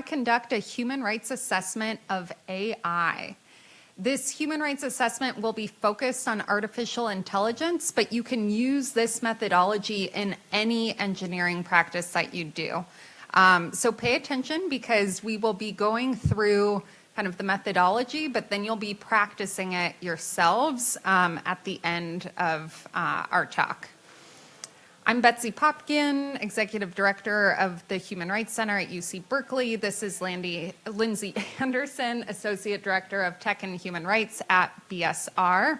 conduct a human rights assessment of AI. This human rights assessment will be focused on artificial intelligence, but you can use this methodology in any engineering practice that you do. So pay attention, because we will be going through kind of the methodology, but then you'll be practicing it yourselves at the end of our talk. I'm Betsy Popken, Executive Director of the Human Rights Center at UC Berkeley. This is Lindsey Andersen, Associate Director of Tech and Human Rights at BSR.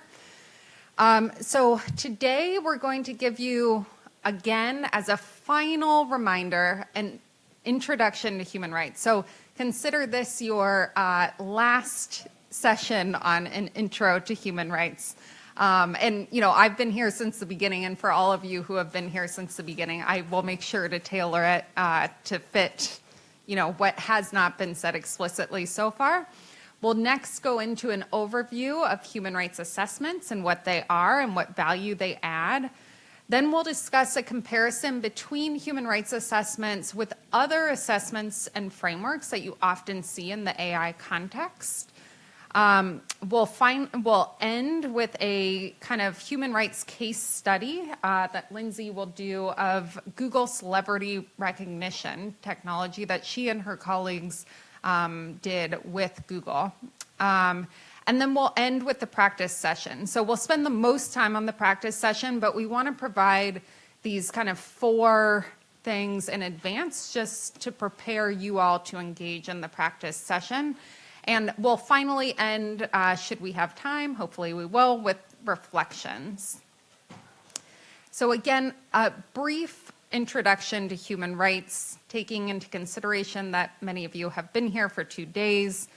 So today we're going to give you, again, as a final reminder, an introduction to human rights. So consider this your last session on an intro to human rights. And, you know, I've been here since the beginning, and for all of you who have been here since the beginning, I will make sure to tailor it to fit, you know, what has not been said explicitly so far. We'll next go into an overview of human rights assessments and what they are and what value they add. Then we'll discuss a comparison between human rights assessments with other assessments and frameworks that you often see in the AI context. We'll end with a kind of human rights case study that Lindsey will do of Google celebrity recognition technology that she and her colleagues did with Google. And then we'll end with the practice session. So we'll spend the most time on the practice session, but we want to provide these kind of 4 things in advance just to prepare you all to engage in the practice session. And we'll finally end, should we have time, hopefully we will, with reflections. So again, a brief introduction to human rights, taking into consideration that many of you have been here for 2 days.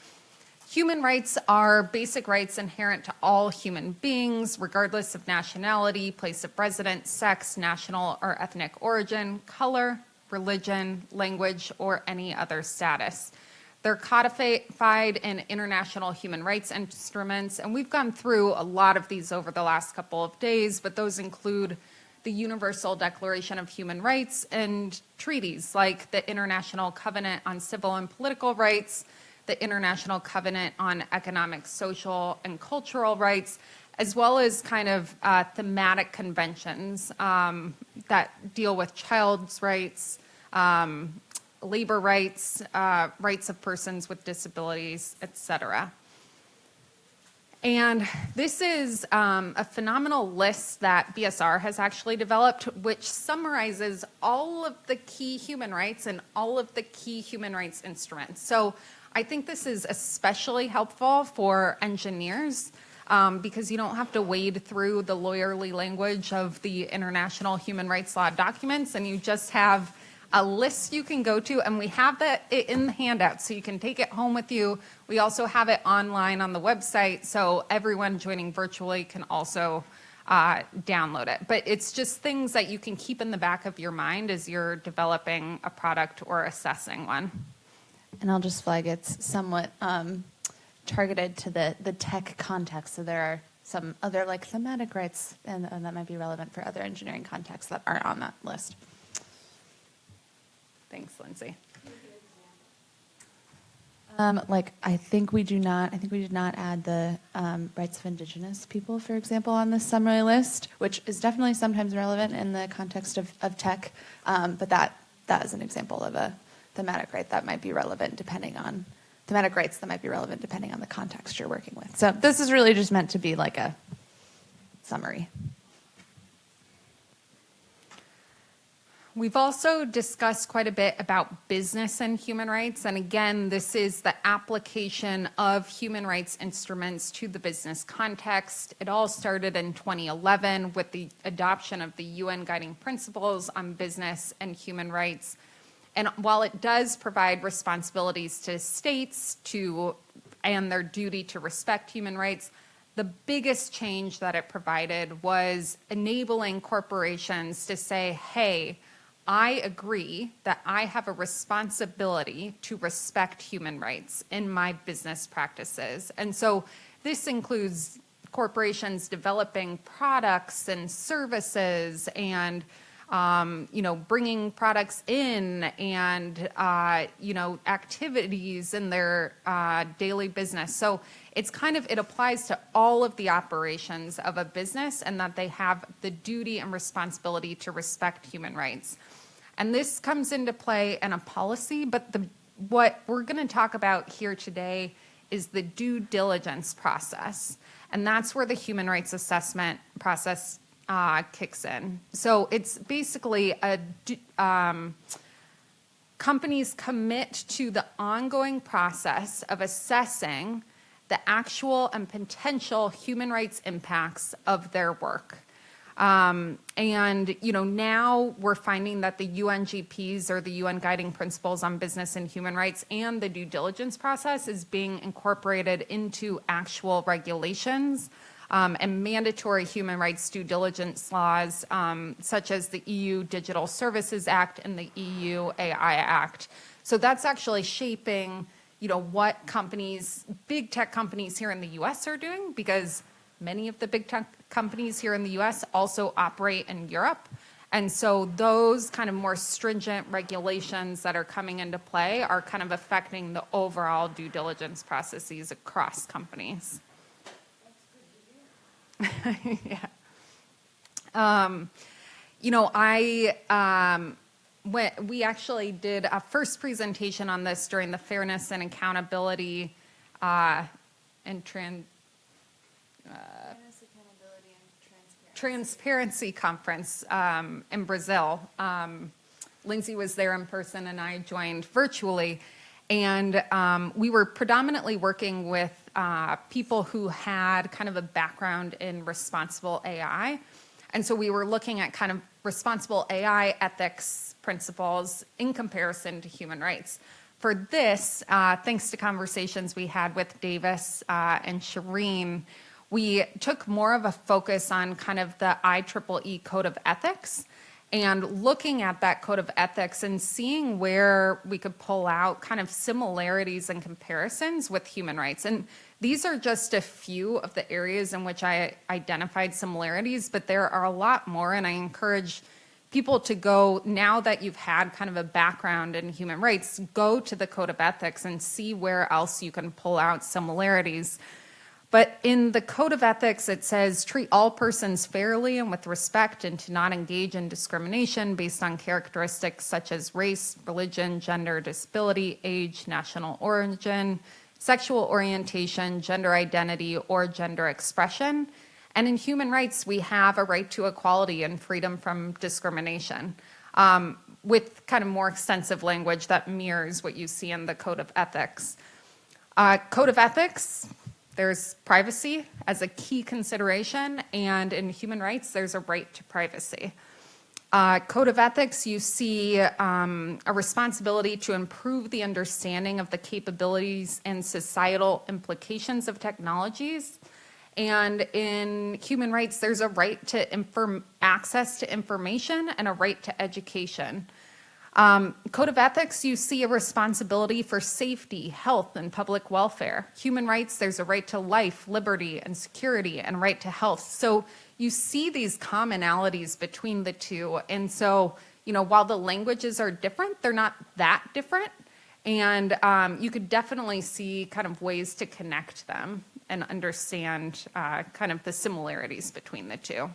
Human rights are basic rights inherent to all human beings, regardless of nationality, place of residence, sex, national or ethnic origin, color, religion, language, or any other status. They're codified in international human rights instruments, and we've gone through a lot of these over the last couple of days, but those include the Universal Declaration of Human Rights and treaties like the International Covenant on Civil and Political Rights, the International Covenant on Economic, Social, and Cultural Rights, as well as kind of thematic conventions that deal with child's rights, labor rights, rights of persons with disabilities, etc. And this is a phenomenal list that BSR has actually developed, which summarizes all of the key human rights and all of the key human rights instruments. So I think this is especially helpful for engineers because you don't have to wade through the lawyerly language of the international human rights law documents, and you just have a list you can go to, and we have that in the handout, so you can take it home with you. We also have it online on the website, so everyone joining virtually can also download it. But it's just things that you can keep in the back of your mind as you're developing a product or assessing one. And I'll just flag it's somewhat targeted to the tech context, so there are some other like thematic rights and that might be relevant for other engineering contexts that aren't on that list. Thanks, Lindsey. I think we did not add the rights of indigenous people, for example, on this summary list, which is definitely sometimes relevant in the context of tech, but that is an example of a thematic right that might be relevant depending on the context you're working with. So this is really just meant to be like a summary. We've also discussed quite a bit about business and human rights, and again, this is the application of human rights instruments to the business context. It all started in 2011 with the adoption of the UN Guiding Principles on Business and Human Rights. And while it does provide responsibilities to states and their duty to respect human rights, the biggest change that it provided was enabling corporations to say, hey, I agree that I have a responsibility to respect human rights in my business practices. And so this includes corporations developing products and services and bringing products in and, activities in their daily business. So it applies to all of the operations of a business, and that they have the duty and responsibility to respect human rights. And this comes into play in a policy, but what we're going to talk about here today is the due diligence process. And that's where the human rights assessment process kicks in. So it's basically companies commit to the ongoing process of assessing the actual and potential human rights impacts of their work. Now we're finding that the UNGPs, or the UN Guiding Principles on Business and Human Rights, and the due diligence process is being incorporated into actual regulations and mandatory human rights due diligence laws, such as the EU Digital Services Act and the EU AI Act. So that's actually shaping, what big tech companies here in the US are doing, because many of the big tech companies here in the US also operate in Europe. And so those kind of more stringent regulations that are coming into play are kind of affecting the overall due diligence processes across companies. Yeah. We actually did a first presentation on this during the Fairness and Accountability Transparency Conference in Brazil. Lindsey was there in person and I joined virtually. And we were predominantly working with people who had kind of a background in responsible AI. And so we were looking at kind of responsible AI ethics principles in comparison to human rights. For this, thanks to conversations we had with Davis and Shireen, we took more of a focus on kind of the IEEE Code of Ethics, and looking at that code of ethics and seeing where we could pull out kind of similarities and comparisons with human rights. And these are just a few of the areas in which I identified similarities, but there are a lot more, and I encourage people to go, now that you've had kind of a background in human rights, go to the code of ethics and see where else you can pull out similarities. But in the code of ethics, it says, treat all persons fairly and with respect, and to not engage in discrimination based on characteristics such as race, religion, gender, disability, age, national origin, sexual orientation, gender identity, or gender expression. And in human rights, we have a right to equality and freedom from discrimination, with kind of more extensive language that mirrors what you see in the code of ethics. Code of ethics, there's privacy as a key consideration, and in human rights, there's a right to privacy. Code of ethics, you see a responsibility to improve the understanding of the capabilities and societal implications of technologies. And in human rights, there's a right to access to information and a right to education. Code of ethics, you see a responsibility for safety, health, and public welfare. Human rights, there's a right to life, liberty, and security, and right to health. So you see these commonalities between the two. And so, while the languages are different, they're not that different. And you could definitely see kind of ways to connect them and understand kind of the similarities between the two.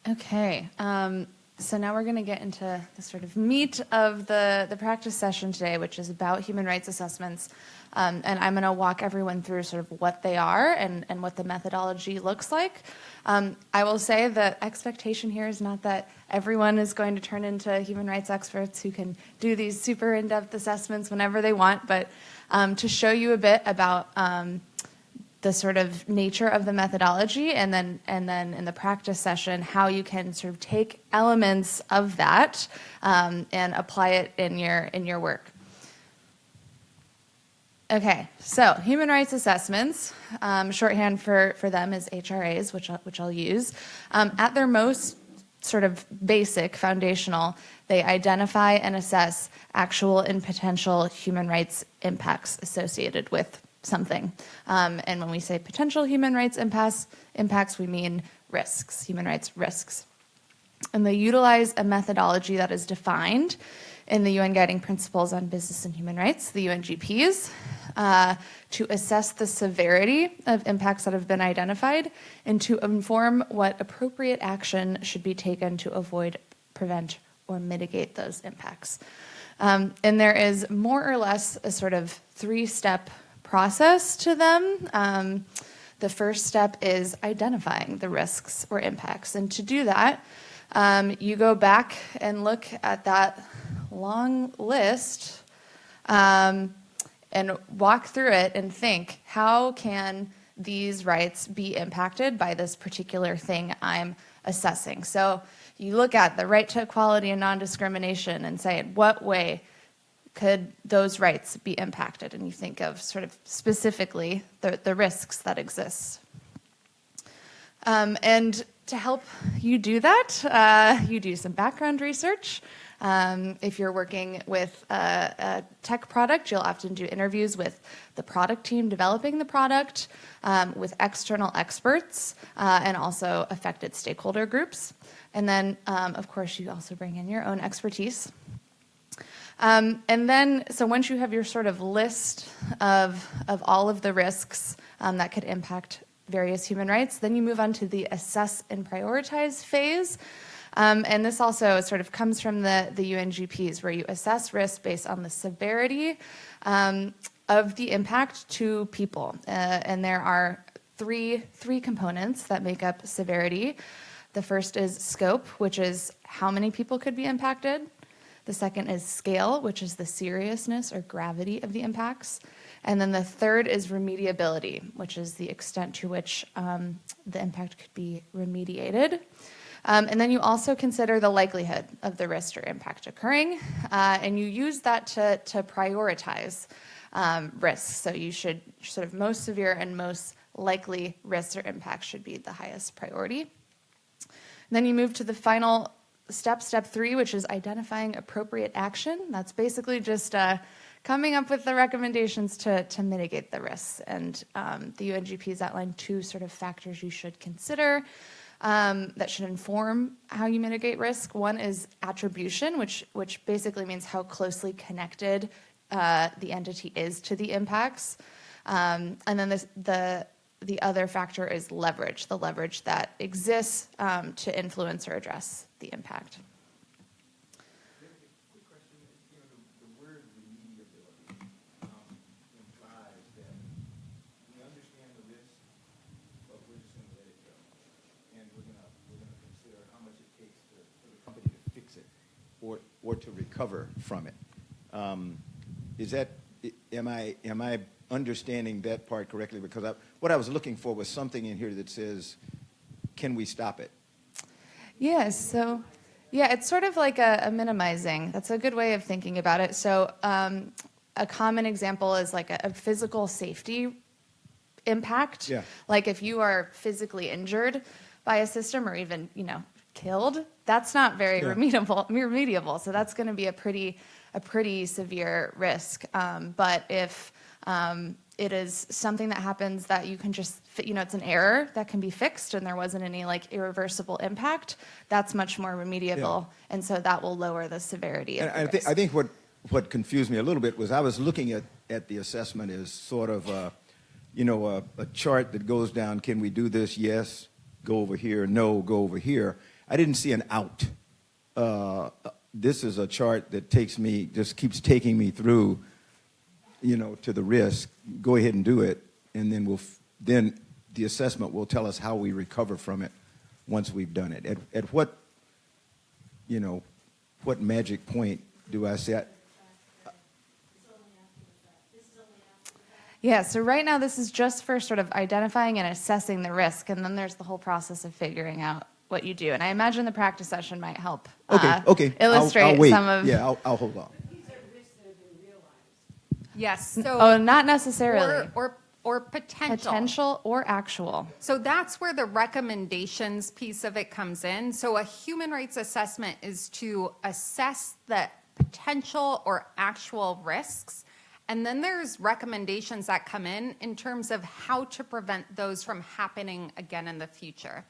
Okay, so now we're going to get into the sort of meat of the practice session today, which is about human rights assessments. And I'm going to walk everyone through sort of what they are and what the methodology looks like. I will say that expectation here is not that everyone is going to turn into human rights experts who can do these super in-depth assessments whenever they want, but to show you a bit about the sort of nature of the methodology, and then in the practice session, how you can sort of take elements of that and apply it in your work. Okay, so human rights assessments, shorthand for them is HRAs, which I'll use. At their most sort of basic, foundational, they identify and assess actual and potential human rights impacts associated with something. And when we say potential human rights impacts, we mean risks, human rights risks. And they utilize a methodology that is defined in the UN Guiding Principles on Business and Human Rights, the UNGPs, to assess the severity of impacts that have been identified and to inform what appropriate action should be taken to avoid, prevent, or mitigate those impacts. And there is more or less a sort of three-step process to them. The first step is identifying the risks or impacts. And to do that, you go back and look at that long list and walk through it and think, how can these rights be impacted by this particular thing I'm assessing? So you look at the right to equality and non-discrimination and say, in what way could those rights be impacted? And you think of sort of specifically the risks that exist. And to help you do that, you do some background research. If you're working with a tech product, you'll often do interviews with the product team developing the product, with external experts, and also affected stakeholder groups. And then, of course, you also bring in your own expertise. And then, so once you have your sort of list of all of the risks that could impact various human rights, then you move on to the assess and prioritize phase. And this also sort of comes from the UNGPs, where you assess risk based on the severity of the impact to people. And there are three components that make up severity. The first is scope, which is how many people could be impacted. The second is scale, which is the seriousness or gravity of the impacts. And then the third is remediability, which is the extent to which the impact could be remediated. And then you also consider the likelihood of the risk or impact occurring, and you use that to prioritize risks. So you should sort of most severe and most likely risks or impacts should be the highest priority. And then you move to the final step 3, which is identifying appropriate action. That's basically just coming up with the recommendations to mitigate the risks. And the UNGPs outline 2 sort of factors you should consider that should inform how you mitigate risk. One is attribution, which basically means how closely connected the entity is to the impacts. And then the other factor is leverage, the leverage that exists to influence or address the impact. Quick question. The word remediability implies that we understand the risk, but we're just going to let it go, and we're going to consider how much it takes for the company to fix it or to recover from it. Am I understanding that part correctly? Because what I was looking for was something in here that says, can we stop it? Yes, so it's sort of like a minimizing. That's a good way of thinking about it. So a common example is like a physical safety impact. Yeah. Like if you are physically injured by a system or even, killed, that's not very remediable. So that's going to be a pretty severe risk. But if it is something that happens that you can just, it's an error that can be fixed and there wasn't any irreversible impact, that's much more remediable. Yeah. And so that will lower the severity of the risk. I think what confused me a little bit was I was looking at the assessment as sort of a chart that goes down, can we do this? Yes, go over here. No, go over here. I didn't see an out. This is a chart that just keeps taking me through to the risk. Go ahead and do it, and then the assessment will tell us how we recover from it once we've done it. At what magic point do I say? Yeah, so right now this is just for sort of identifying and assessing the risk, and then there's the whole process of figuring out what you do. And I imagine the practice session might help illustrate I'll wait. some of... Yeah, I'll hold on. Yes. So not necessarily. Or potential. Potential or actual. So that's where the recommendations piece of it comes in. So a human rights assessment is to assess the potential or actual risks. And then there's recommendations that come in terms of how to prevent those from happening again in the future.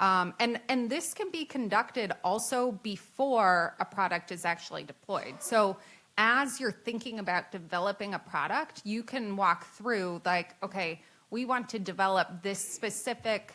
And this can be conducted also before a product is actually deployed. So as you're thinking about developing a product, you can walk through like, okay, we want to develop this specific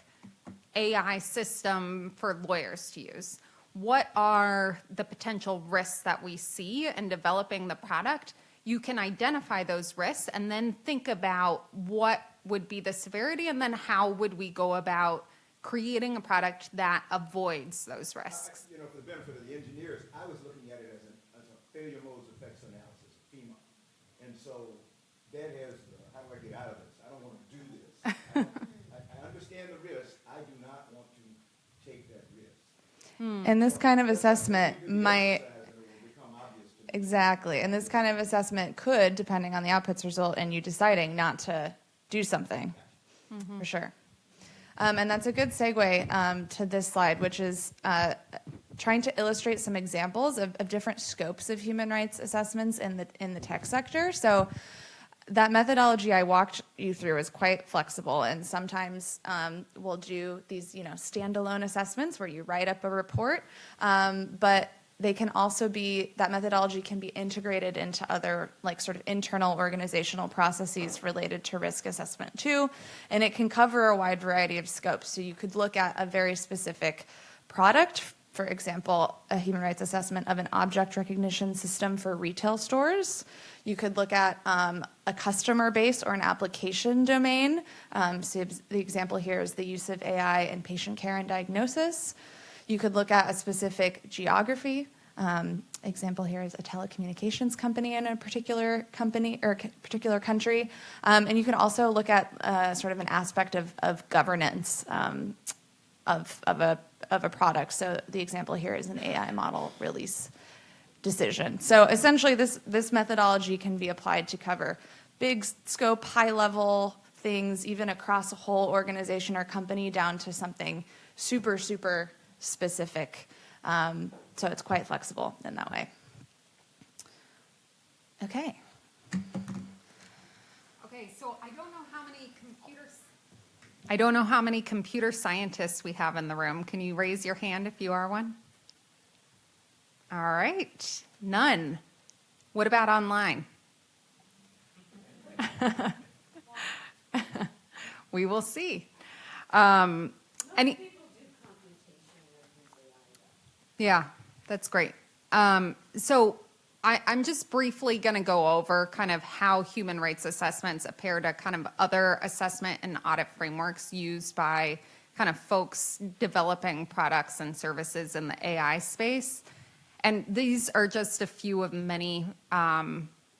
AI system for lawyers to use. What are the potential risks that we see in developing the product? You can identify those risks and then think about what would be the severity and then how would we go about creating a product that avoids those risks. You know, for the benefit of the engineers, I was looking at it as a failure modes effects analysis, FEMA. And so that has, how do I get out of this? I don't want to do this. I understand the risk. I do not want to take that risk. And this kind of assessment might, It will become obvious to me. exactly, and this kind of assessment could, depending on the outputs result and you deciding not to do something, for sure. And that's a good segue to this slide, which is trying to illustrate some examples of different scopes of human rights assessments in the tech sector. So that methodology I walked you through is quite flexible, and sometimes we'll do these, standalone assessments where you write up a report, but they can also be, that methodology can be integrated into other sort of internal organizational processes related to risk assessment too, and it can cover a wide variety of scopes. So you could look at a very specific product, for example, a human rights assessment of an object recognition system for retail stores. You could look at a customer base or an application domain. So the example here is the use of AI in patient care and diagnosis. You could look at a specific geography. Example here is a telecommunications company in a particular company or particular country. And you can also look at sort of an aspect of governance of a product. So the example here is an AI model release decision. So essentially this methodology can be applied to cover big scope, high level things, even across a whole organization or company down to something super, super specific. So it's quite flexible in that way. Okay. Okay, so I don't know how many computer scientists we have in the room. Can you raise your hand if you are one? All right, none. What about online? We will see. Yeah, that's great. So I'm just briefly going to go over kind of how human rights assessments appear to kind of other assessment and audit frameworks used by kind of folks developing products and services in the AI space. And these are just a few of many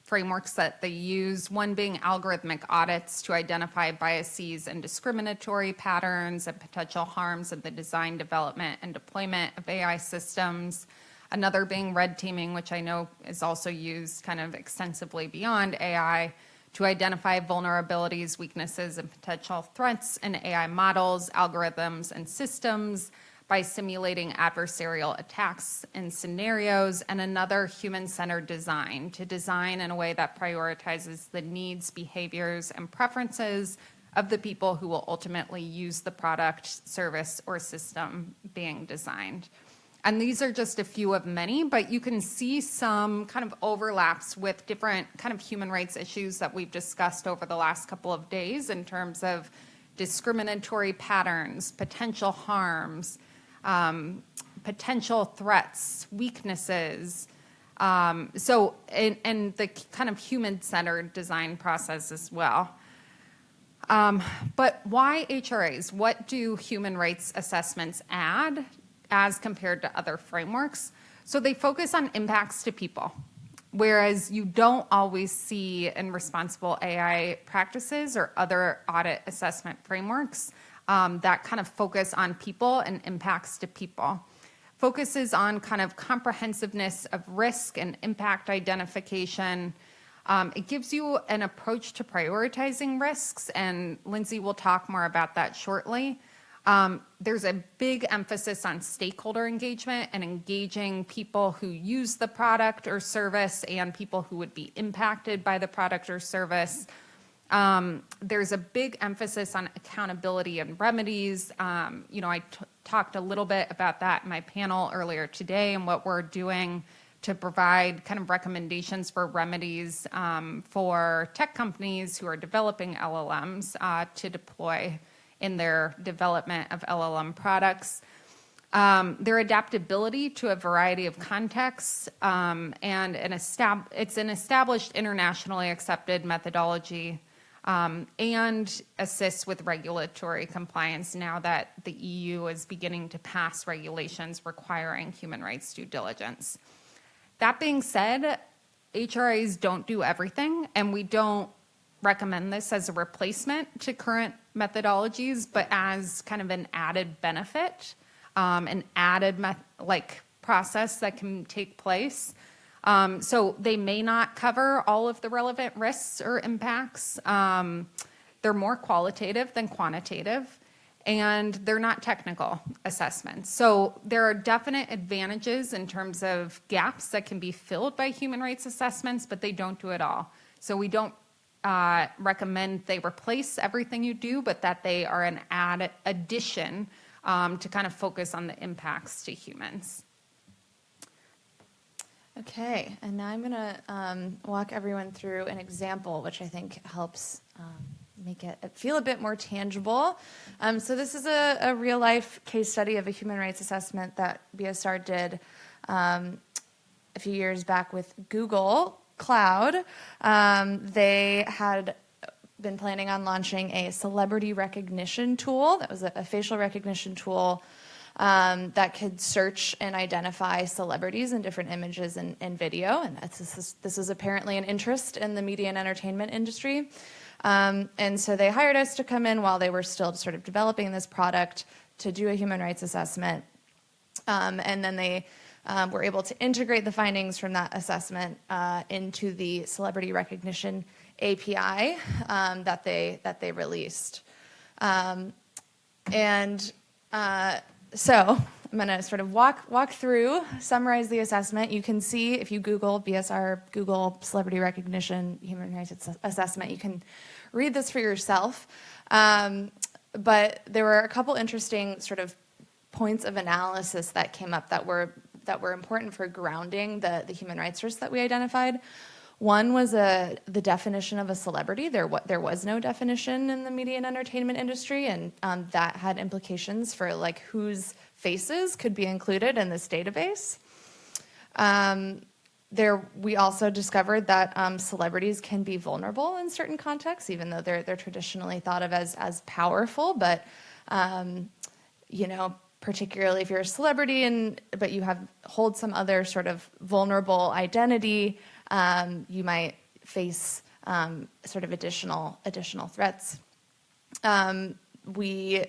frameworks that they use, one being algorithmic audits to identify biases and discriminatory patterns and potential harms in the design, development, and deployment of AI systems. Another being red teaming, which I know is also used kind of extensively beyond AI to identify vulnerabilities, weaknesses, and potential threats in AI models, algorithms, and systems by simulating adversarial attacks and scenarios, and another human-centered design to design in a way that prioritizes the needs, behaviors, and preferences of the people who will ultimately use the product, service, or system being designed. And these are just a few of many, but you can see some kind of overlaps with different kind of human rights issues that we've discussed over the last couple of days in terms of discriminatory patterns, potential harms, potential threats, weaknesses, and the kind of human-centered design process as well. But why HRAs? What do human rights assessments add as compared to other frameworks? So they focus on impacts to people, whereas you don't always see in responsible AI practices or other audit assessment frameworks that kind of focus on people and impacts to people. Focuses on kind of comprehensiveness of risk and impact identification. It gives you an approach to prioritizing risks, and Lindsey will talk more about that shortly. There's a big emphasis on stakeholder engagement and engaging people who use the product or service and people who would be impacted by the product or service. There's a big emphasis on accountability and remedies. I talked a little bit about that in my panel earlier today and what we're doing to provide kind of recommendations for remedies for tech companies who are developing LLMs to deploy in their development of LLM products. Their adaptability to a variety of contexts, and it's an established internationally accepted methodology, and assists with regulatory compliance now that the EU is beginning to pass regulations requiring human rights due diligence. That being said, HRAs don't do everything, and we don't recommend this as a replacement to current methodologies, but as kind of an added benefit, an added process that can take place. So they may not cover all of the relevant risks or impacts. They're more qualitative than quantitative, and they're not technical assessments. So there are definite advantages in terms of gaps that can be filled by human rights assessments, but they don't do it all. So we don't recommend they replace everything you do, but that they are an addition to kind of focus on the impacts to humans. Okay, and now I'm going to walk everyone through an example, which I think helps make it feel a bit more tangible. So this is a real-life case study of a human rights assessment that BSR did a few years back with Google Cloud. They had been planning on launching a celebrity recognition tool. That was a facial recognition tool that could search and identify celebrities in different images and video. And this is apparently an interest in the media and entertainment industry. And so they hired us to come in while they were still sort of developing this product to do a human rights assessment. And then they were able to integrate the findings from that assessment into the celebrity recognition API that they released. So I'm going to sort of walk through, summarize the assessment. You can see if you Google BSR, Google Celebrity Recognition Human Rights Assessment, you can read this for yourself. But there were a couple interesting sort of points of analysis that came up that were important for grounding the human rights risks that we identified. One was the definition of a celebrity. There was no definition in the media and entertainment industry, and that had implications for like whose faces could be included in this database. We also discovered that celebrities can be vulnerable in certain contexts, even though they're traditionally thought of as powerful. But particularly if you're a celebrity but you hold some other sort of vulnerable identity, you might face sort of additional threats. We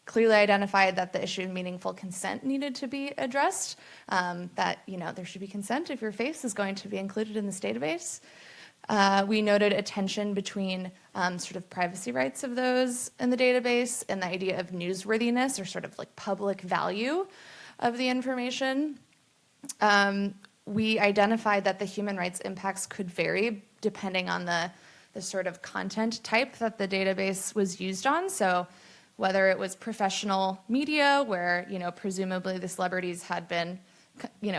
clearly identified that the issue of meaningful consent needed to be addressed, that there should be consent if your face is going to be included in this database. We noted a tension between sort of privacy rights of those in the database and the idea of newsworthiness or sort of like public value of the information. We identified that the human rights impacts could vary depending on the sort of content type that the database was used on. So whether it was professional media where, presumably the celebrities had been,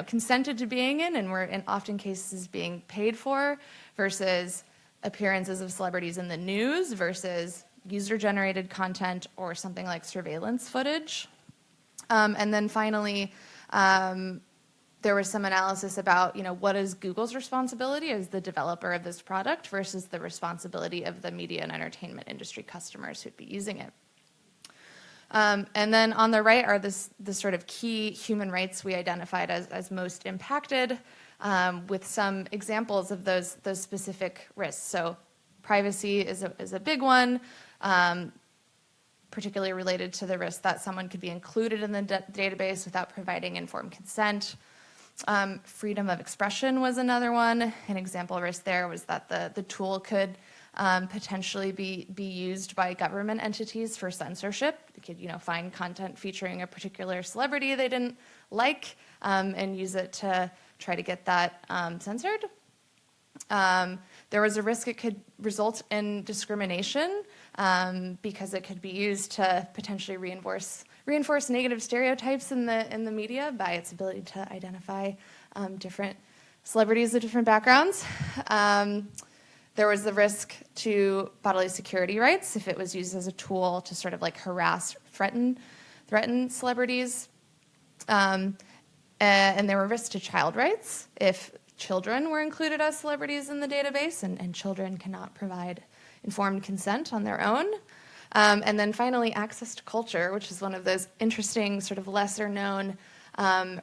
consented to being in and were in often cases being paid for, versus appearances of celebrities in the news versus user-generated content or something like surveillance footage. And then finally, there was some analysis about, what is Google's responsibility as the developer of this product versus the responsibility of the media and entertainment industry customers who'd be using it. And then on the right are the sort of key human rights we identified as most impacted, with some examples of those specific risks. So privacy is a big one, particularly related to the risk that someone could be included in the database without providing informed consent. Freedom of expression was another one. An example risk there was that the tool could potentially be used by government entities for censorship. They could, find content featuring a particular celebrity they didn't like and use it to try to get that censored. There was a risk it could result in discrimination because it could be used to potentially reinforce negative stereotypes in the media by its ability to identify different celebrities of different backgrounds. There was the risk to bodily security rights if it was used as a tool to sort of like harass, threaten celebrities. And there were risks to child rights if children were included as celebrities in the database, and children cannot provide informed consent on their own. And then finally, access to culture, which is one of those interesting sort of lesser known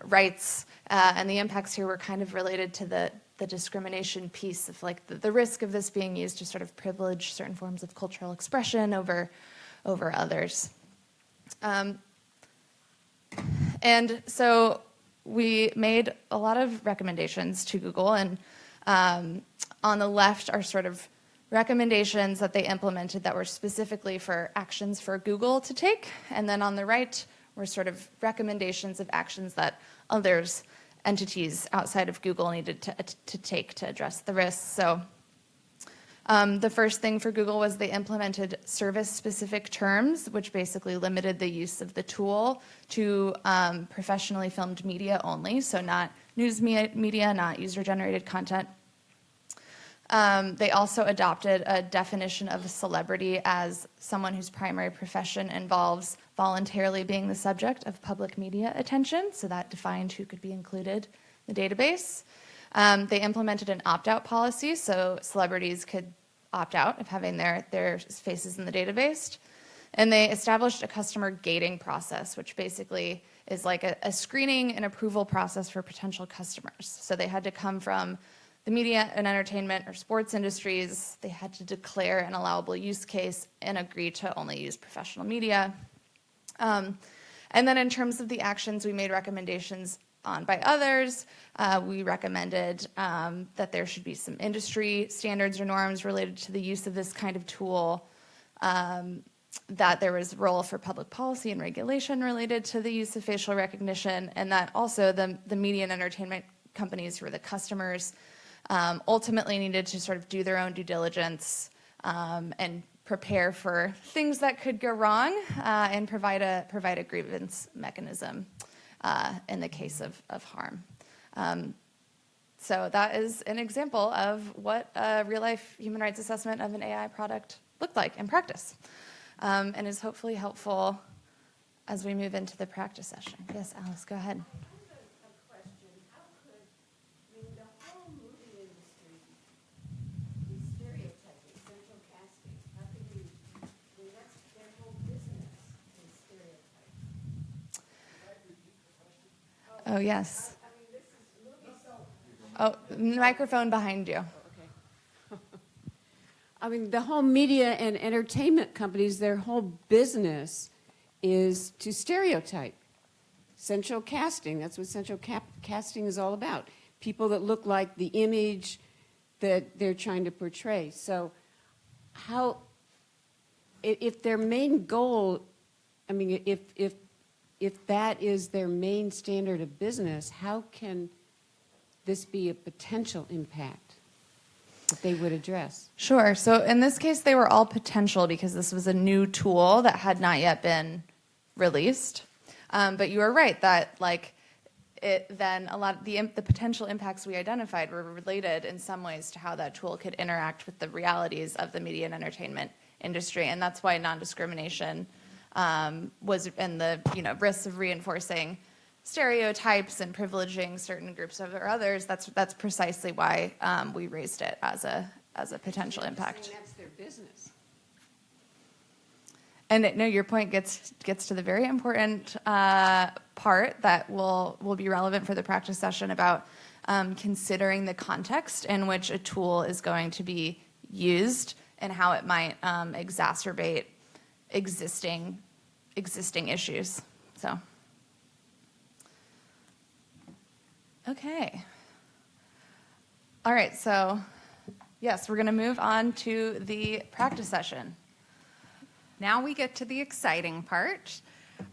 rights, and the impacts here were kind of related to the discrimination piece of like the risk of this being used to sort of privilege certain forms of cultural expression over others. And so we made a lot of recommendations to Google, and on the left are sort of recommendations that they implemented that were specifically for actions for Google to take, and then on the right were sort of recommendations of actions that entities outside of Google needed to take to address the risks. So the first thing for Google was they implemented service-specific terms, which basically limited the use of the tool to professionally filmed media only, so not news media, not user-generated content. They also adopted a definition of a celebrity as someone whose primary profession involves voluntarily being the subject of public media attention, so that defined who could be included in the database. They implemented an opt-out policy, so celebrities could opt out of having their faces in the database. And they established a customer gating process, which basically is like a screening and approval process for potential customers. So they had to come from the media and entertainment or sports industries. They had to declare an allowable use case and agree to only use professional media. And then in terms of the actions we made recommendations on by others, we recommended that there should be some industry standards or norms related to the use of this kind of tool, that there was a role for public policy and regulation related to the use of facial recognition, and that also the media and entertainment companies who were the customers ultimately needed to sort of do their own due diligence and prepare for things that could go wrong and provide a grievance mechanism in the case of harm. So that is an example of what a real-life human rights assessment of an AI product looked like in practice, and is hopefully helpful as we move into the practice session. Yes, Alice, go ahead. Oh, yes. Oh, microphone behind you. Okay. I mean, the whole media and entertainment companies, their whole business is to stereotype. Central casting, that's what central casting is all about. People that look like the image that they're trying to portray. So if their main goal, I mean, if that is their main standard of business, how can this be a potential impact that they would address? Sure. So in this case, they were all potential because this was a new tool that had not yet been released. But you are right that then a lot of the potential impacts we identified were related in some ways to how that tool could interact with the realities of the media and entertainment industry, and that's why non-discrimination was in the risks of reinforcing stereotypes and privileging certain groups over others. That's precisely why we raised it as a potential impact. That's their business. And no, your point gets to the very important part that will be relevant for the practice session about considering the context in which a tool is going to be used and how it might exacerbate existing issues. So, okay. All right, so yes, we're going to move on to the practice session. Now we get to the exciting part.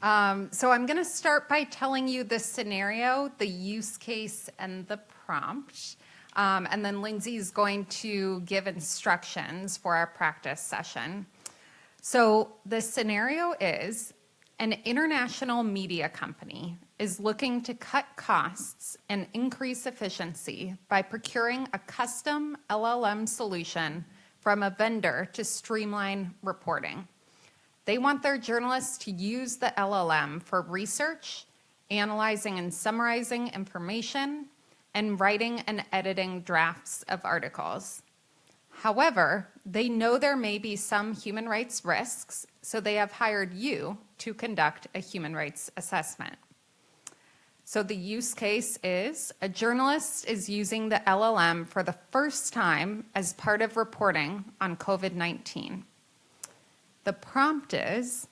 So I'm going to start by telling you the scenario, the use case, and the prompt. And then Lindsey's going to give instructions for our practice session. So the scenario is an international media company is looking to cut costs and increase efficiency by procuring a custom LLM solution from a vendor to streamline reporting. They want their journalists to use the LLM for research, analyzing and summarizing information, and writing and editing drafts of articles. However, they know there may be some human rights risks, so they have hired you to conduct a human rights assessment. So the use case is a journalist is using the LLM for the first time as part of reporting on COVID-19. The prompt is,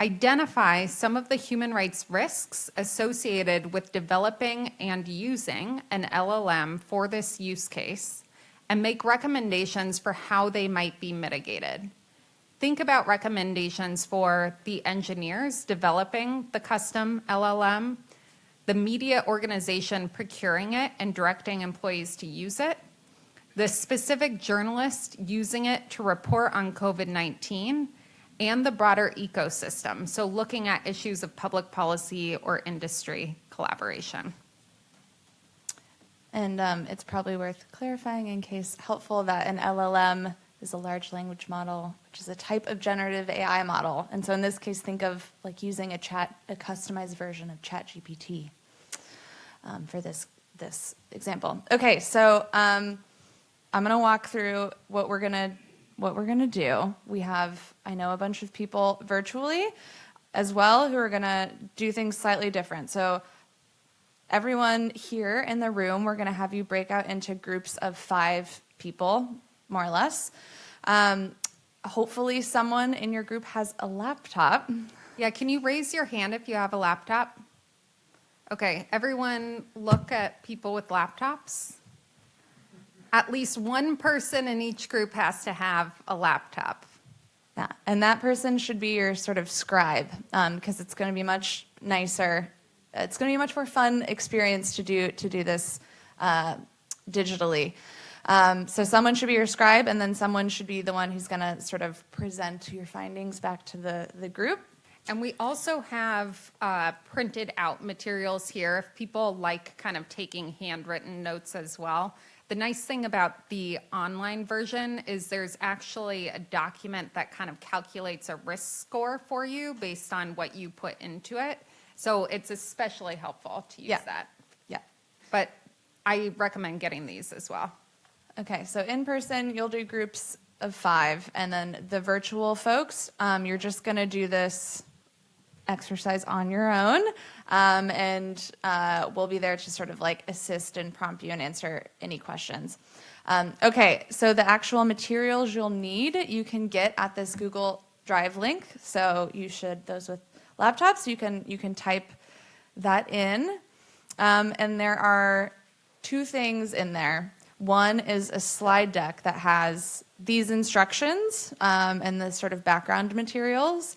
identify some of the human rights risks associated with developing and using an LLM for this use case, and make recommendations for how they might be mitigated. Think about recommendations for the engineers developing the custom LLM, the media organization procuring it and directing employees to use it, the specific journalist using it to report on COVID-19, and the broader ecosystem, so looking at issues of public policy or industry collaboration. And it's probably worth clarifying in case helpful that an LLM is a large language model, which is a type of generative AI model. And so in this case, think of like using a customized version of ChatGPT for this example. Okay, so I'm gonna walk through what we're gonna do. We have, I know, a bunch of people virtually as well who are gonna do things slightly different. So everyone here in the room, we're gonna have you break out into groups of 5 people, more or less. Hopefully someone in your group has a laptop. Yeah, can you raise your hand if you have a laptop? Okay, everyone look at people with laptops. At least one person in each group has to have a laptop. Yeah, and that person should be your sort of scribe, because it's going to be much nicer. It's going to be a much more fun experience to do this digitally. So someone should be your scribe, and then someone should be the one who's going to sort of present your findings back to the group. And we also have printed out materials here if people like kind of taking handwritten notes as well. The nice thing about the online version is there's actually a document that kind of calculates a risk score for you based on what you put into it. So it's especially helpful to use that. Yeah. But I recommend getting these as well. Okay, so in person, you'll do groups of 5, and then the virtual folks, you're just going to do this exercise on your own, and we'll be there to sort of like assist and prompt you and answer any questions. Okay, so the actual materials you'll need, you can get at this Google Drive link. So you should, those with laptops, you can type that in, and there are 2 things in there. One is a slide deck that has these instructions and the sort of background materials.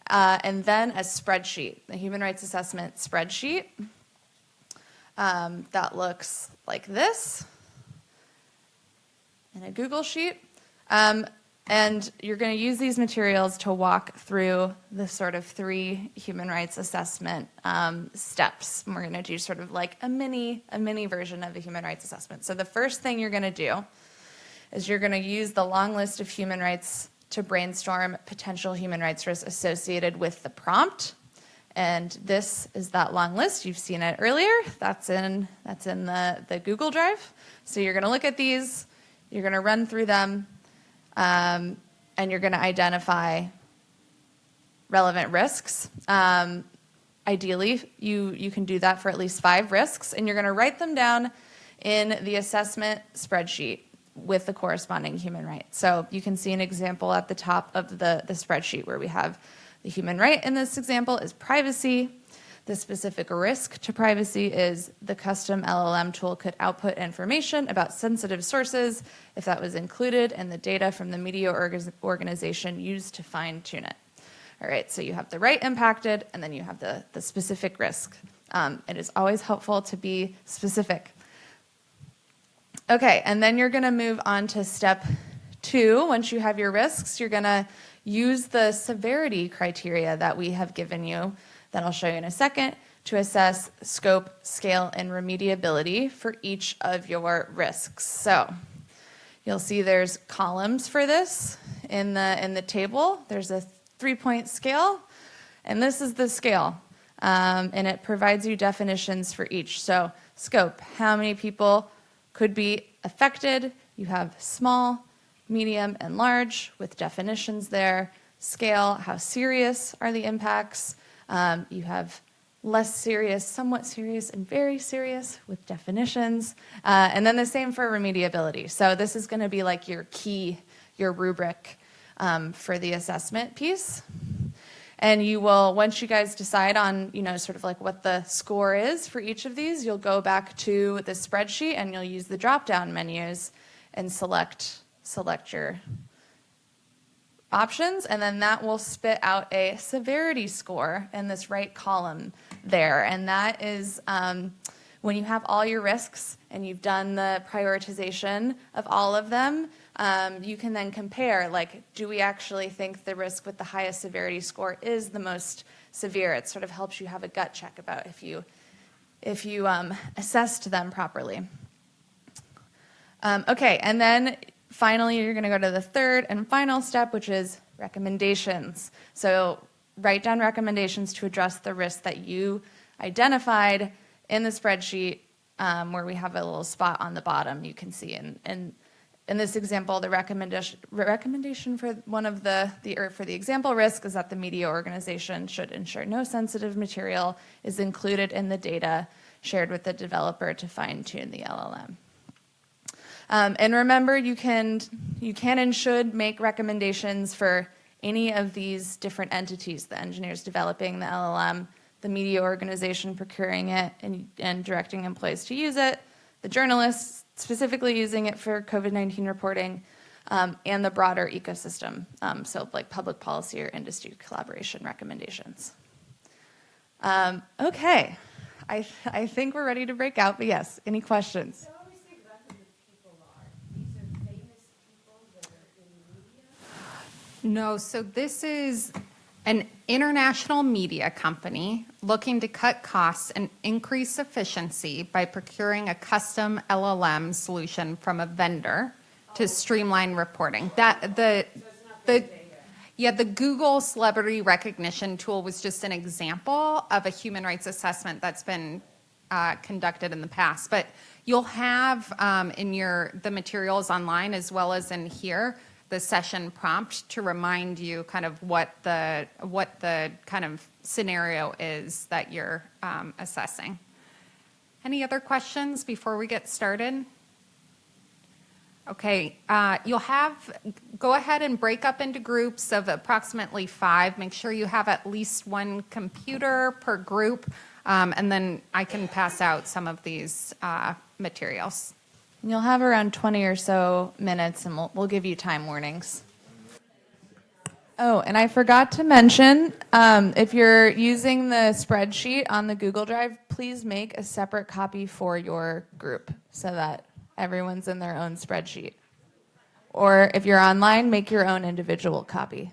And then a spreadsheet, a human rights assessment spreadsheet that looks like this in a Google sheet. And you're going to use these materials to walk through the sort of 3 human rights assessment steps. And we're going to do sort of like a mini version of a human rights assessment. So the first thing you're going to do is you're going to use the long list of human rights to brainstorm potential human rights risks associated with the prompt. And this is that long list. You've seen it earlier. That's in the Google Drive. So you're going to look at these, you're going to run through them, and you're going to identify relevant risks. Ideally, you can do that for at least 5 risks, and you're going to write them down in the assessment spreadsheet with the corresponding human right. So you can see an example at the top of the spreadsheet where we have the human right in this example is privacy. The specific risk to privacy is the custom LLM tool could output information about sensitive sources if that was included in the data from the media organization used to fine-tune it. All right, so you have the right impacted, and then you have the specific risk. It is always helpful to be specific. Okay, and then you're going to move on to step 2. Once you have your risks, you're going to use the severity criteria that we have given you, that I'll show you in a second, to assess scope, scale, and remediability for each of your risks. So you'll see there's columns for this in the table. There's a 3-point scale, and this is the scale. And it provides you definitions for each. So scope, how many people could be affected? You have small, medium, and large with definitions there. Scale, how serious are the impacts? You have less serious, somewhat serious, and very serious with definitions. And then the same for remediability. So this is going to be like your key, your rubric for the assessment piece. And you will, once you guys decide on, sort of like what the score is for each of these, you'll go back to the spreadsheet and you'll use the drop-down menus and select your options, and then that will spit out a severity score in this right column there. And that is when you have all your risks and you've done the prioritization of all of them, you can then compare, like, do we actually think the risk with the highest severity score is the most severe? It sort of helps you have a gut check about if you assessed them properly. Okay, and then finally, you're going to go to the third and final step, which is recommendations. So write down recommendations to address the risk that you identified in the spreadsheet, where we have a little spot on the bottom you can see. And in this example, the recommendation for one of for the example risk is that the media organization should ensure no sensitive material is included in the data shared with the developer to fine-tune the LLM. And remember, you can and should make recommendations for any of these different entities: the engineers developing the LLM, the media organization procuring it and directing employees to use it, the journalists specifically using it for COVID-19 reporting, and the broader ecosystem, so like public policy or industry collaboration recommendations. Okay, I think we're ready to break out, but yes, any questions? No, so this is an international media company looking to cut costs and increase efficiency by procuring a custom LLM solution from a vendor to streamline reporting. The Google celebrity recognition tool was just an example of a human rights assessment that's been conducted in the past. But you'll have in the materials online, as well as in here, the session prompt to remind you kind of what the kind of scenario is that you're assessing. Any other questions before we get started? Okay, go ahead and break up into groups of approximately 5. Make sure you have at least one computer per group, and then I can pass out some of these materials. You'll have around 20 or so minutes, and we'll give you time warnings. Oh, and I forgot to mention, if you're using the spreadsheet on the Google Drive, please make a separate copy for your group so that everyone's in their own spreadsheet. Or if you're online, make your own individual copy.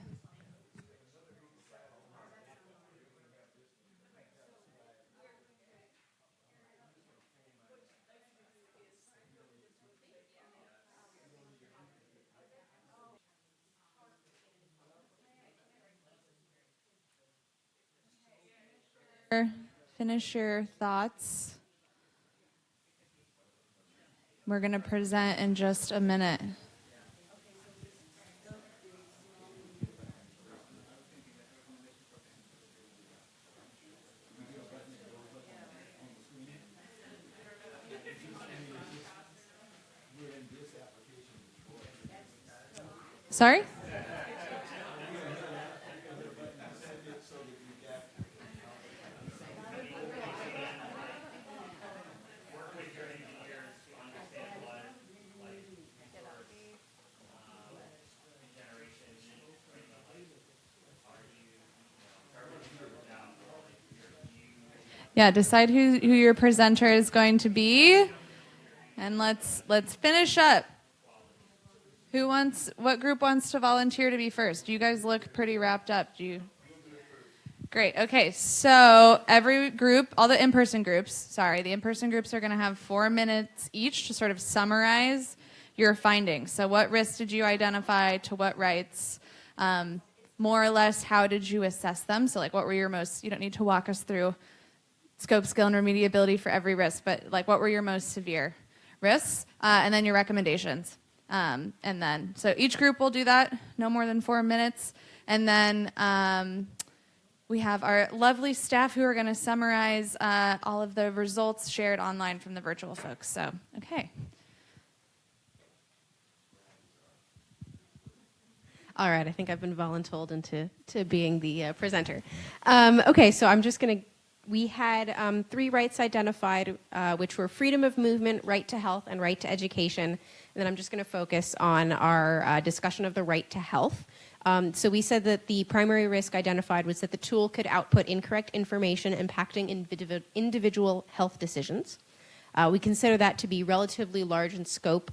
Finish your thoughts. We're going to present in just a minute. Sorry? Yeah, decide who your presenter is going to be, And let's finish up. What group wants to volunteer to be first? You guys look pretty wrapped up. Great. Okay, so every group, all the in-person groups are going to have 4 minutes each to sort of summarize your findings. So what risks did you identify, to what rights? More or less, how did you assess them? So like, what were your most, you don't need to walk us through scope, scale, and remediability for every risk, but like, what were your most severe risks? And then your recommendations. And then, so each group will do that, no more than 4 minutes. And then we have our lovely staff who are going to summarize all of the results shared online from the virtual folks. So, okay. All right, I think I've been voluntold into being the presenter. Okay, so I'm just going to, we had 3 rights identified, which were freedom of movement, right to health, and right to education. And then I'm just going to focus on our discussion of the right to health. So we said that the primary risk identified was that the tool could output incorrect information impacting individual health decisions. We consider that to be relatively large in scope,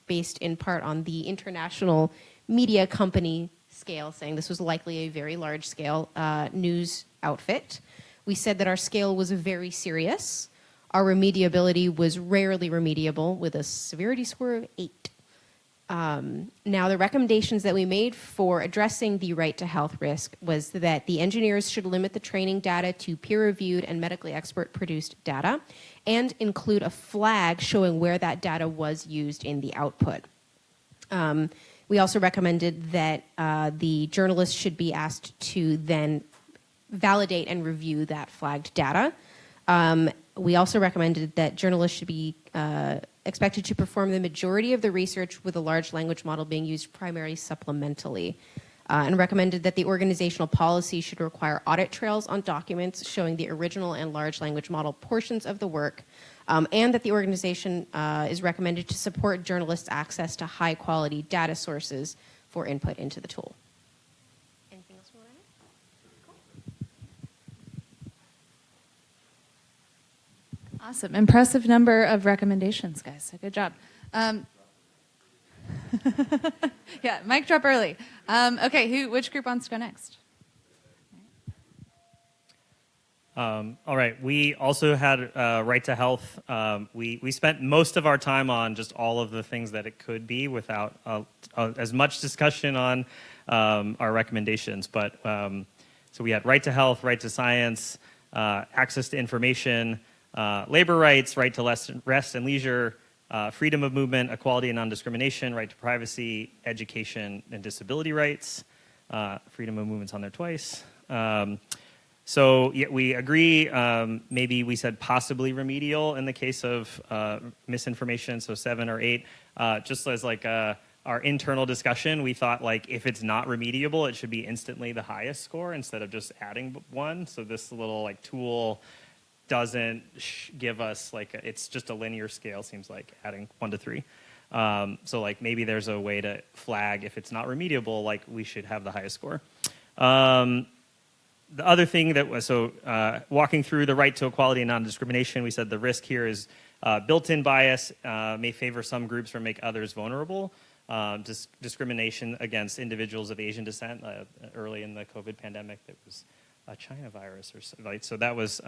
based in part on the international media company scale, saying this was likely a very large scale news outfit. We said that our scale was very serious. Our remediability was rarely remediable, with a severity score of 8. Now, the recommendations that we made for addressing the right to health risk was that the engineers should limit the training data to peer-reviewed and medically expert-produced data, and include a flag showing where that data was used in the output. We also recommended that the journalists should be asked to then validate and review that flagged data. We also recommended that journalists should be expected to perform the majority of the research with a large language model being used primarily supplementally, and recommended that the organizational policy should require audit trails on documents showing the original and large language model portions of the work, and that the organization is recommended to support journalists' access to high-quality data sources for input into the tool. Anything else you want to add? Awesome. Impressive number of recommendations, guys. So good job. Yeah, mic drop early. Okay, which group wants to go next? All right. We also had right to health. We spent most of our time on just all of the things that it could be without as much discussion on our recommendations. But so we had right to health, right to science, access to information, labor rights, right to rest and leisure, freedom of movement, equality and non-discrimination, right to privacy, education, and disability rights. Freedom of movement's on there twice. So yeah, we agree, maybe we said possibly remedial in the case of misinformation, so 7 or 8. Just as like our internal discussion, we thought like if it's not remediable, it should be instantly the highest score instead of just adding 1. So this little like tool doesn't give us like, it's just a linear scale, seems like, adding 1 to 3. So like maybe there's a way to flag if it's not remediable, like we should have the highest score. The other thing that was, walking through the right to equality and non-discrimination, we said the risk here is built-in bias may favor some groups or make others vulnerable. Discrimination against individuals of Asian descent early in the COVID pandemic, that was a China virus or so, right? So that was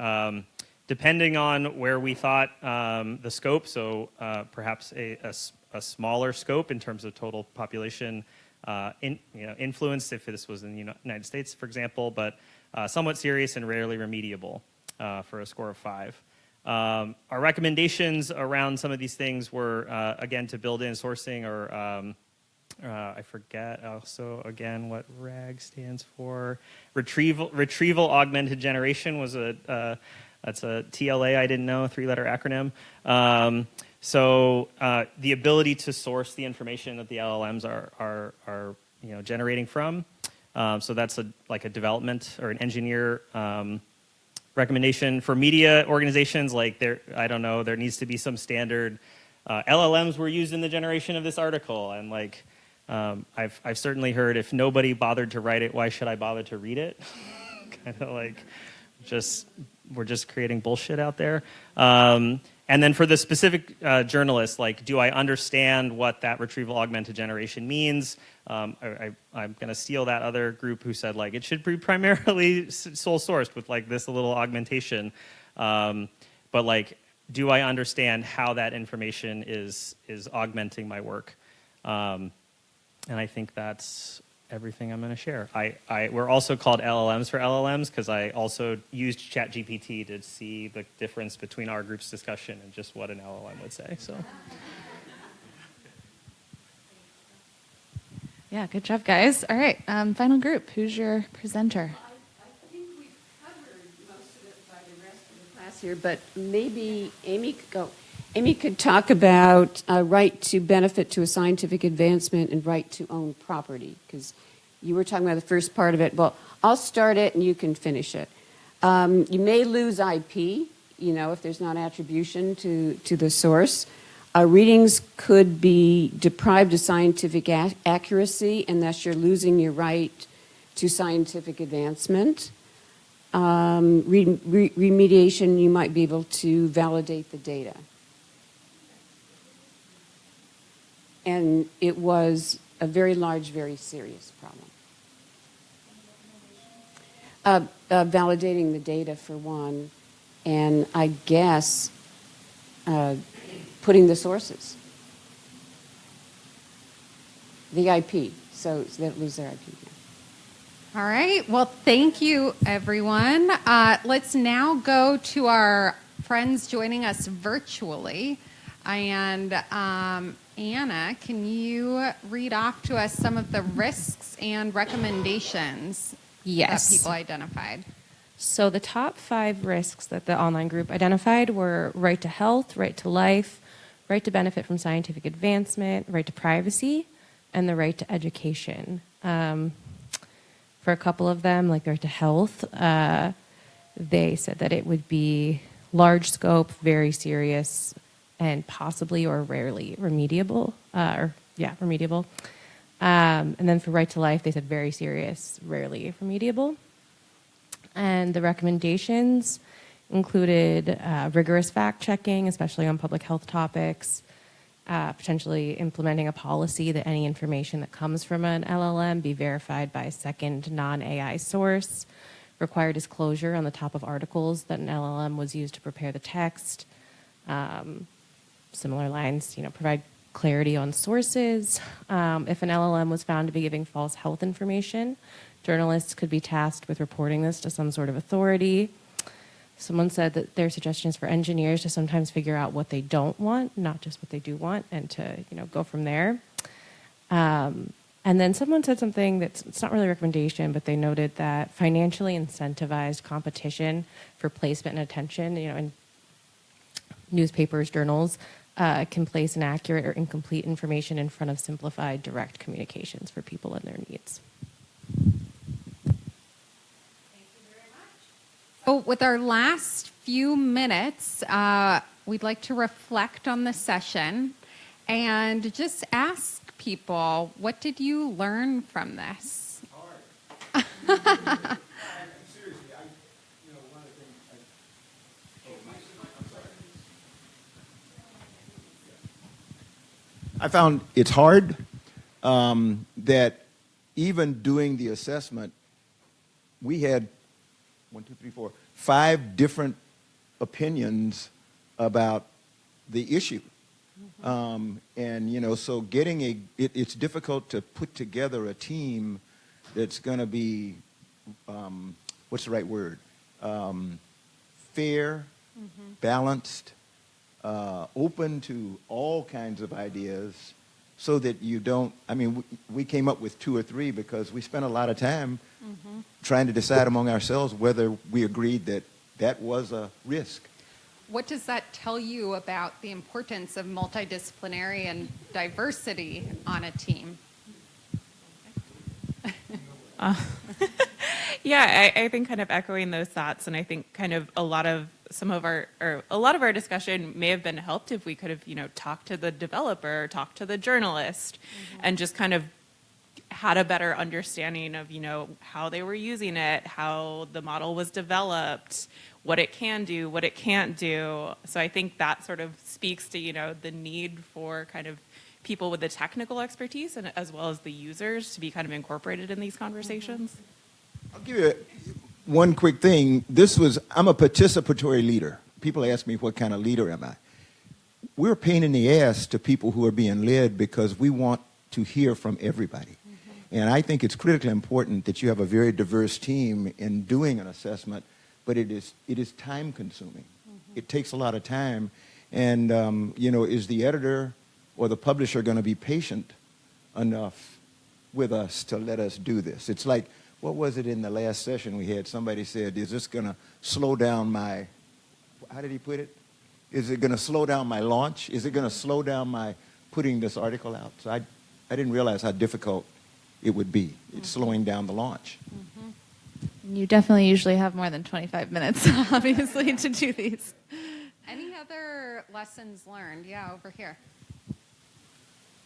depending on where we thought the scope, so perhaps a smaller scope in terms of total population influence if this was in the United States, for example, but somewhat serious and rarely remediable for a score of 5. Our recommendations around some of these things were, again, to build in sourcing or I forget also, again, what RAG stands for. Retrieval Augmented Generation was that's a TLA, I didn't know, 3-letter acronym. So the ability to source the information that the LLMs are generating from. So that's like a development or an engineer recommendation for media organizations. Like I don't know, there needs to be some standard. LLMs were used in the generation of this article, and like I've certainly heard if nobody bothered to write it, why should I bother to read it? Kind of like we're just creating bullshit out there. And then for the specific journalist, like, do I understand what that retrieval augmented generation means? I'm going to steal that other group who said, like, it should be primarily sole sourced with, like, this little augmentation. But, like, do I understand how that information is augmenting my work? And I think that's everything I'm going to share. We're also called LLMs for LLMs because I also used ChatGPT to see the difference between our group's discussion and just what an LLM would say. So, Yeah, good job, guys. All right, final group. Who's your presenter? I think we've covered most of it by the rest of the class here, but maybe Amy could go. Amy could talk about right to benefit to a scientific advancement and right to own property, because you were talking about the first part of it. Well, I'll start it and you can finish it. You may lose IP, if there's not attribution to the source. Readings could be deprived of scientific accuracy, and thus you're losing your right to scientific advancement. Remediation, you might be able to validate the data. And it was a very large, very serious problem. Validating the data for one, and I guess putting the sources. The IP, so they don't lose their IP. All right. Well, thank you, everyone. Let's now go to our friends joining us virtually. And Anna, can you read off to us some of the risks and recommendations Yes. that people identified? So the top 5 risks that the online group identified were right to health, right to life, right to benefit from scientific advancement, right to privacy, and the right to education. For a couple of them, like the right to health, they said that it would be large scope, very serious, and possibly or rarely remediable. Remediable. And then for right to life, they said very serious, rarely remediable. And the recommendations included rigorous fact-checking, especially on public health topics, potentially implementing a policy that any information that comes from an LLM be verified by a second non-AI source, require disclosure on the top of articles that an LLM was used to prepare the text, similar lines, provide clarity on sources. If an LLM was found to be giving false health information, journalists could be tasked with reporting this to some sort of authority. Someone said that their suggestion is for engineers to sometimes figure out what they don't want, not just what they do want, and to go from there. And then someone said something it's not really a recommendation, but they noted that financially incentivized competition for placement and attention, in newspapers, journals, can place inaccurate or incomplete information in front of simplified, direct communications for people and their needs. Oh, with our last few minutes, we'd like to reflect on the session and just ask people, what did you learn from this? Hard. Seriously, one of the things I found it's hard that even doing the assessment, we had 5 different opinions about the issue. And, so getting it's difficult to put together a team that's going to be, what's the right word? Fair, balanced, open to all kinds of ideas so that you don't, we came up with 2 or 3 because we spent a lot of time trying to decide among ourselves whether we agreed that that was a risk. What does that tell you about the importance of multidisciplinary and diversity on a team? Yeah, I think kind of echoing those thoughts, and I think kind of a lot of our discussion may have been helped if we could have, talked to the developer, talked to the journalist, and just kind of had a better understanding of, how they were using it, how the model was developed, what it can do, what it can't do. So I think that sort of speaks to, the need for kind of people with the technical expertise and as well as the users to be kind of incorporated in these conversations. I'll give you one quick thing. I'm a participatory leader. People ask me, what kind of leader am I? We're a pain in the ass to people who are being led because we want to hear from everybody. And I think it's critically important that you have a very diverse team in doing an assessment, but it is time consuming. It takes a lot of time. And, is the editor or the publisher going to be patient enough with us to let us do this? It's like, what was it in the last session we had? Somebody said, is this going to slow down my, how did he put it? Is it going to slow down my launch? Is it going to slow down my putting this article out? So I didn't realize how difficult it would be. It's slowing down the launch. You definitely usually have more than 25 minutes, obviously, to do these. Any other lessons learned? Yeah, over here.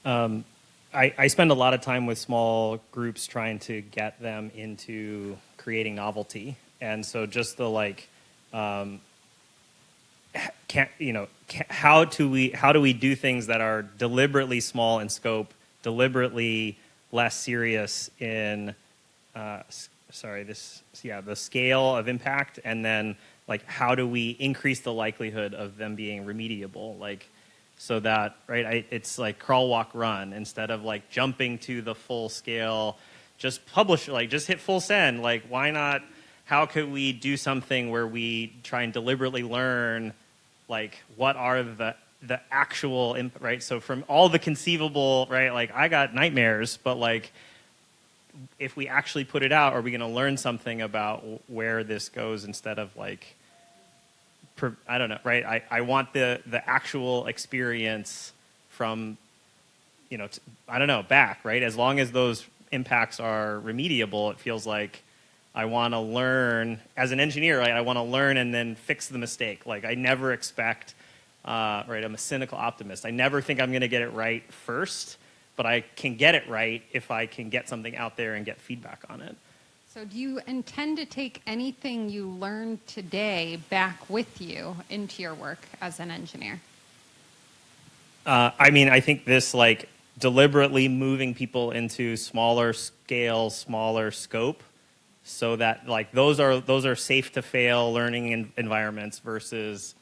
I spend a lot of time with small groups trying to get them into creating novelty. And so just the how do we do things that are deliberately small in scope, deliberately less serious in the scale of impact, and then how do we increase the likelihood of them being remediable, so that it's like crawl, walk, run, instead of jumping to the full scale, just publish, just hit full send. Why not? How could we do something where we try and deliberately learn what are the actual so from all the conceivable, I got nightmares, but if we actually put it out, are we going to learn something about where this goes instead of I don't know, I want the actual experience from, back, as long as those impacts are remediable. It feels like I want to learn as an engineer, I want to learn and then fix the mistake. I never expect, I'm a cynical optimist. I never think I'm going to get it right first, but I can get it right if I can get something out there and get feedback on it. So do you intend to take anything you learned today back with you into your work as an engineer? I think this deliberately moving people into smaller scale, smaller scope, so that those are safe to fail learning environments versus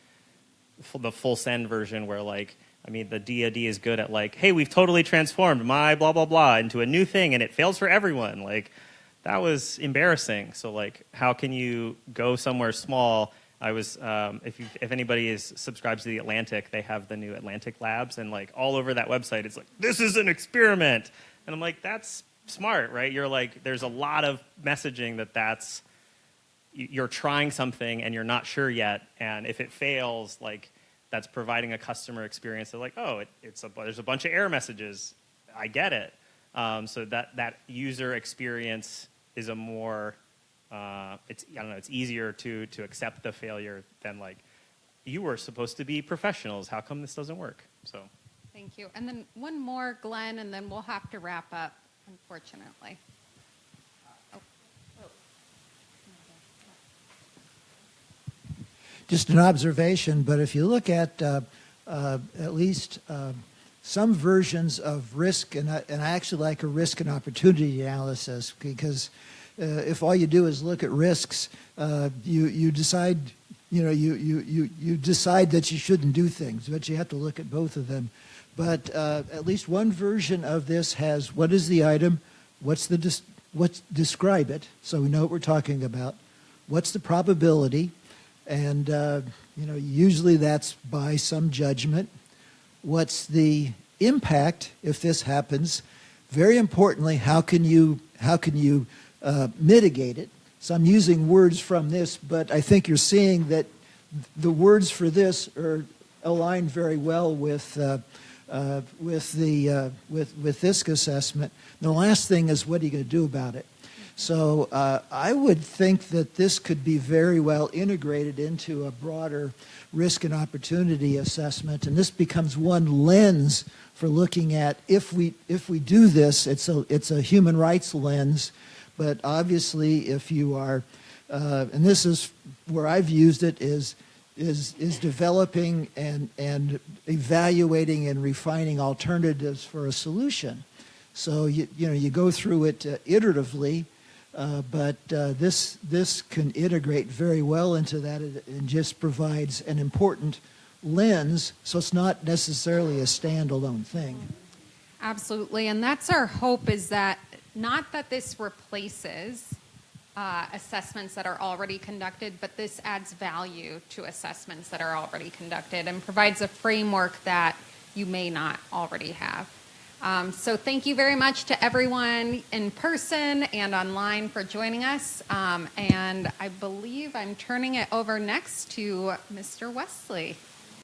the full send version where the DoD is good at hey, we've totally transformed my blah blah blah into a new thing and it fails for everyone. That was embarrassing. So how can you go somewhere small? I was if anybody subscribes to the Atlantic, they have the new Atlantic Labs, and all over that website it's this is an experiment, and I'm that's smart, right? You're there's a lot of messaging that's you're trying something and you're not sure yet, and if it fails, that's providing a customer experience that there's a bunch of error messages. I get it. So that user experience is a more it's easier to accept the failure than you were supposed to be professionals. How come this doesn't work? So Thank you. And then one more, Glenn, and then we'll have to wrap up, unfortunately. Just an observation, but if you look at least some versions of risk, and I actually like a risk and opportunity analysis, because if all you do is look at risks, you decide, you decide that you shouldn't do things, but you have to look at both of them. But at least one version of this has what is the item, what's describe it, so we know what we're talking about, what's the probability, and usually that's by some judgment. What's the impact if this happens? Very importantly, how can you mitigate it? So I'm using words from this, but I think you're seeing that the words for this are aligned very well with this assessment. The last thing is, what are you going to do about it? So I would think that this could be very well integrated into a broader risk and opportunity assessment, and this becomes one lens for looking at if we do this. It's a human rights lens, but obviously if you are and this is where I've used it, is developing and evaluating and refining alternatives for a solution. So you go through it iteratively, but this can integrate very well into that and just provides an important lens. So it's not necessarily a standalone thing. Absolutely, and that's our hope, is that not that this replaces assessments that are already conducted, but this adds value to assessments that are already conducted and provides a framework that you may not already have. So thank you very much to everyone in person and online for joining us. And I believe I'm turning it over next to Mr. Wesley.